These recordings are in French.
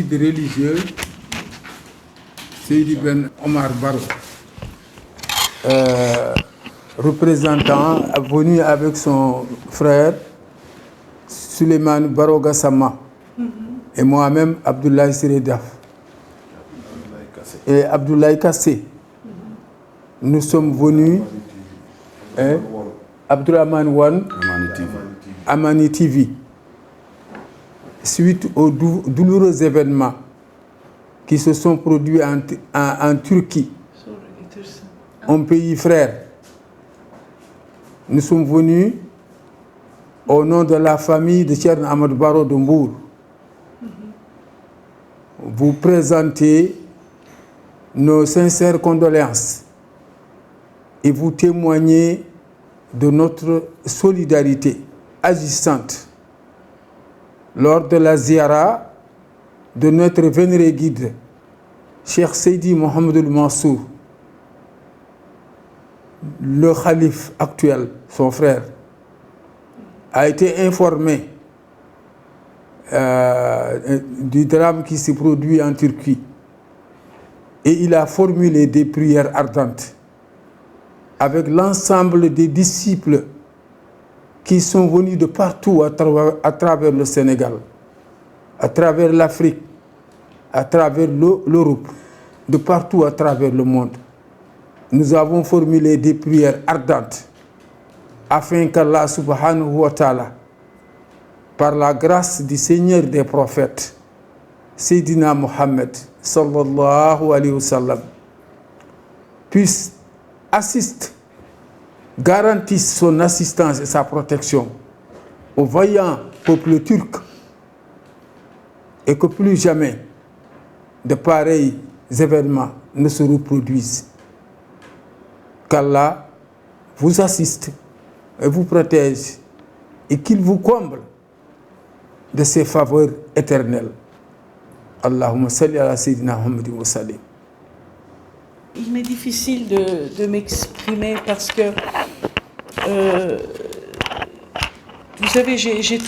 guide religieux, Seydi Ben Omar Baro, représentant, venu avec son frère Suleiman Baro Gassama et moi-même Abdoulaye Siredaf et Abdoulaye Kassé. Nous sommes venus, Abdourahman Wan, Amani TV, suite aux douloureux événements qui se sont produits en Turquie, un pays frère. Nous sommes venus au nom de la famille de Thierno Amadou Baro de Mbour vous présenter nos sincères condoléances et vous témoigner de notre solidarité agissante lors de la ziara de notre vénéré guide, Cheikh Seydi Mohamedoul Mansour, le calife actuel, son frère, a été informé du drame qui s'est produit en Turquie et il a formulé des prières ardentes avec l'ensemble des disciples qui sont venus de partout à travers le Sénégal, à travers l'Afrique, à travers l'Europe, de partout à travers le monde. Nous avons formulé des prières ardentes afin qu'Allah subhanahu wa ta'ala, par la grâce du Seigneur des prophètes, Sayyidina Mohammed sallallahu alayhi wa sallam, puisse assister, garantisse son assistance et sa protection au vaillant peuple turc et que plus jamais de pareils événements ne se reproduisent. Qu'Allah vous assiste et vous protège et qu'il vous comble de ses faveurs éternelles. Allahumma salli ala Sayyidina Muhammadin wa sallim. Il m'est difficile de m'exprimer parce que, vous savez, j'ai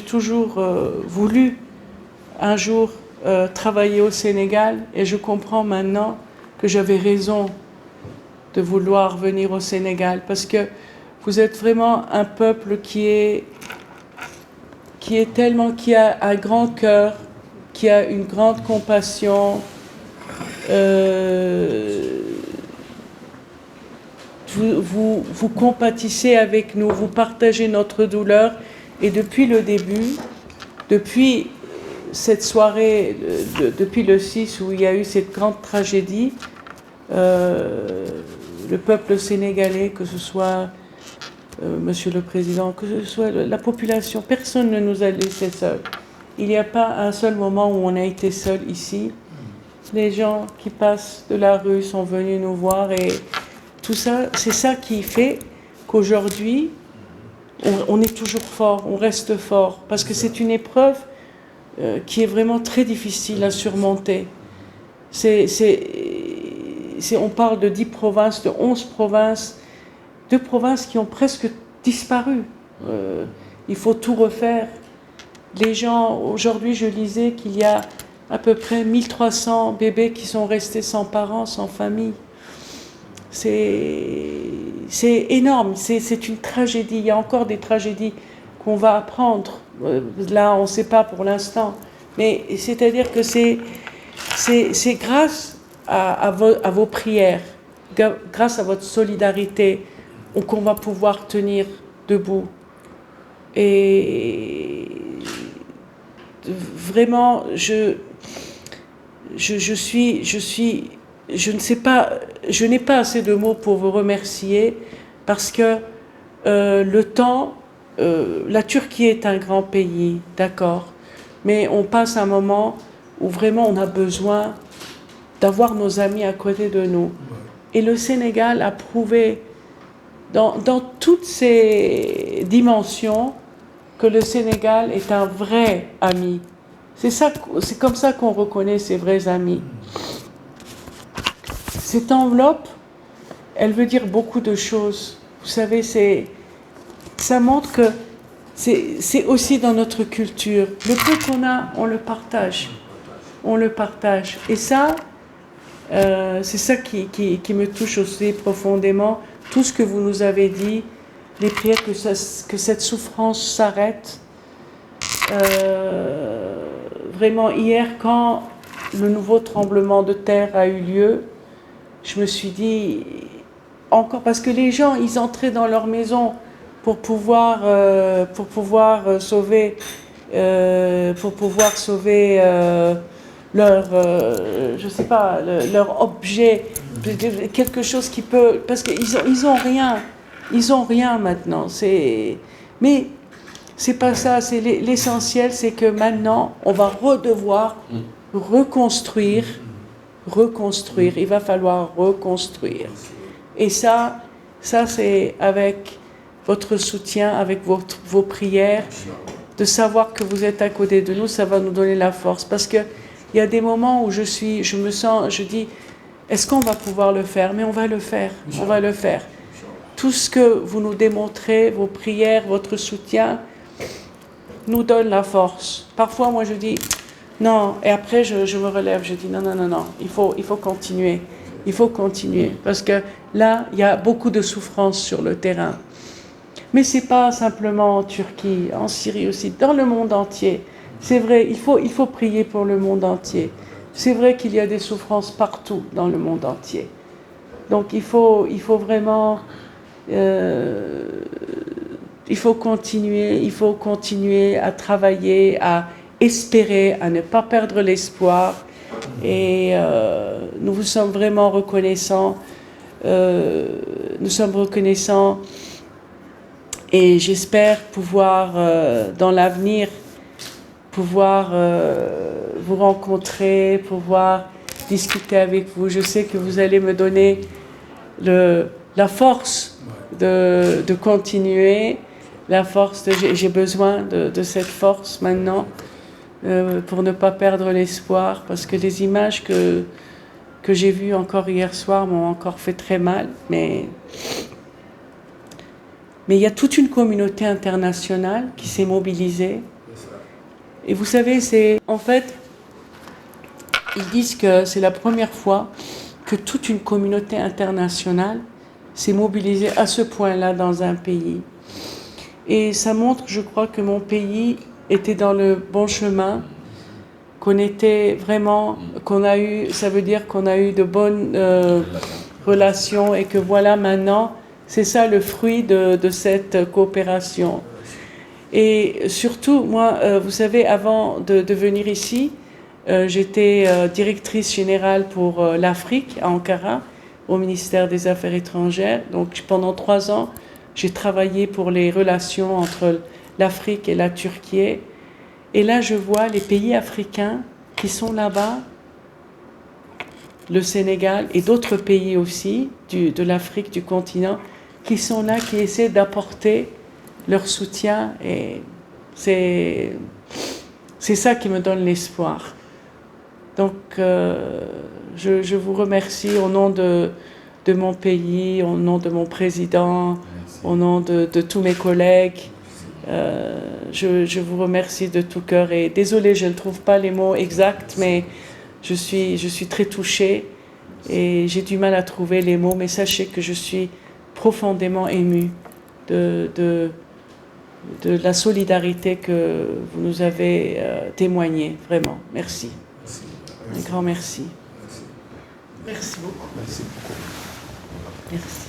toujours voulu un jour travailler au Sénégal et je comprends maintenant que j'avais raison de vouloir venir au Sénégal parce que vous êtes vraiment un peuple qui a un grand cœur, qui a une grande compassion. Vous compatissez avec nous, vous partagez notre douleur et depuis le début, depuis cette soirée, depuis le 6 où il y a eu cette grande tragédie, le peuple sénégalais, que ce soit Monsieur le Président, que ce soit la population, personne ne nous a laissés seuls. Il n'y a pas un seul moment où on a été seuls ici. Les gens qui passent de la rue sont venus nous voir et tout ça, c'est ça qui fait qu'aujourd'hui, on est toujours fort, on reste fort, parce que c'est une épreuve qui est vraiment très difficile à surmonter. On parle de 10 provinces, de 11 provinces, 2 provinces qui ont presque disparu. Il faut tout refaire. Les gens, aujourd'hui, je lisais qu'il y a à peu près 1300 bébés qui sont restés sans parents, sans famille. C'est énorme, c'est une tragédie. Il y a encore des tragédies qu'on va apprendre. Là, on ne sait pas pour l'instant. Mais c'est-à-dire que c'est grâce à vos prières, grâce à votre solidarité, qu'on va pouvoir tenir debout. Et vraiment, je ne sais pas, je n'ai pas assez de mots pour vous remercier parce que le temps, la Turquie est un grand pays, d'accord, mais on passe un moment où vraiment on a besoin d'avoir nos amis à côté de nous. Et le Sénégal a prouvé dans toutes ses dimensions que le Sénégal est un vrai ami. C'est comme ça qu'on reconnaît ses vrais amis. Cette enveloppe, elle veut dire beaucoup de choses. Vous savez, ça montre que c'est aussi dans notre culture. Le peu qu'on a, on le partage. on le partage. Et ça, c'est ça qui me touche aussi profondément. Tout ce que vous nous avez dit, les prières que cette souffrance s'arrête. Vraiment, hier, quand le nouveau tremblement de terre a eu lieu, je me suis dit, encore, parce que les gens, ils entraient dans leur maison pour pouvoir sauver leur, je sais pas, leur objet, quelque chose qui peut, parce qu'ils ont rien maintenant. Mais c'est pas ça. C'est l'essentiel, c'est que maintenant, on va redevoir reconstruire. Il va falloir reconstruire. Et ça c'est avec votre soutien, avec vos prières, de savoir que vous êtes à côté de nous, ça va nous donner la force. Parce que il y a des moments où je dis, est-ce qu'on va pouvoir le faire? Mais on va le faire. Tout ce que vous nous démontrez, vos prières, votre soutien, nous donne la force. Parfois, moi, je dis non, et après, je me relève, je dis non, il faut continuer. Il faut continuer, parce que là, il y a beaucoup de souffrance sur le terrain. Mais ce n'est pas simplement en Turquie, en Syrie aussi, dans le monde entier. C'est vrai, il faut prier pour le monde entier. C'est vrai qu'il y a des souffrances partout dans le monde entier. Donc il faut vraiment... il faut continuer à travailler, à espérer, à ne pas perdre l'espoir. Et nous vous sommes vraiment reconnaissants. Nous sommes reconnaissants et j'espère pouvoir, dans l'avenir, pouvoir vous rencontrer, pouvoir discuter avec vous. Je sais que vous allez me donner la force de continuer, j'ai besoin de cette force maintenant pour ne pas perdre l'espoir, parce que les images que j'ai vues encore hier soir m'ont encore fait très mal, mais il y a toute une communauté internationale qui s'est mobilisée. Et vous savez, en fait, ils disent que c'est la première fois que toute une communauté internationale s'est mobilisée à ce point-là dans un pays. Et ça montre, je crois, que mon pays était dans le bon chemin, qu'on était vraiment, ça veut dire qu'on a eu de bonnes relations et que voilà, maintenant, c'est ça le fruit de cette coopération. Et surtout, moi, vous savez, avant de venir ici, j'étais directrice générale pour l'Afrique à Ankara, au ministère des Affaires étrangères. Donc pendant 3 ans, j'ai travaillé pour les relations entre l'Afrique et la Turquie. Et là, je vois les pays africains qui sont là-bas, le Sénégal et d'autres pays aussi de l'Afrique, du continent, qui sont là, qui essaient d'apporter leur soutien. Et c'est ça qui me donne l'espoir. Donc, je vous remercie au nom de mon pays, au nom de mon président, au nom de tous mes collègues. Je vous remercie de tout cœur et désolée, je ne trouve pas les mots exacts, mais je suis très touchée et j'ai du mal à trouver les mots, mais sachez que je suis profondément émue de la solidarité que vous nous avez témoignée, vraiment. Merci. Un grand merci. Merci beaucoup. Merci beaucoup. Merci.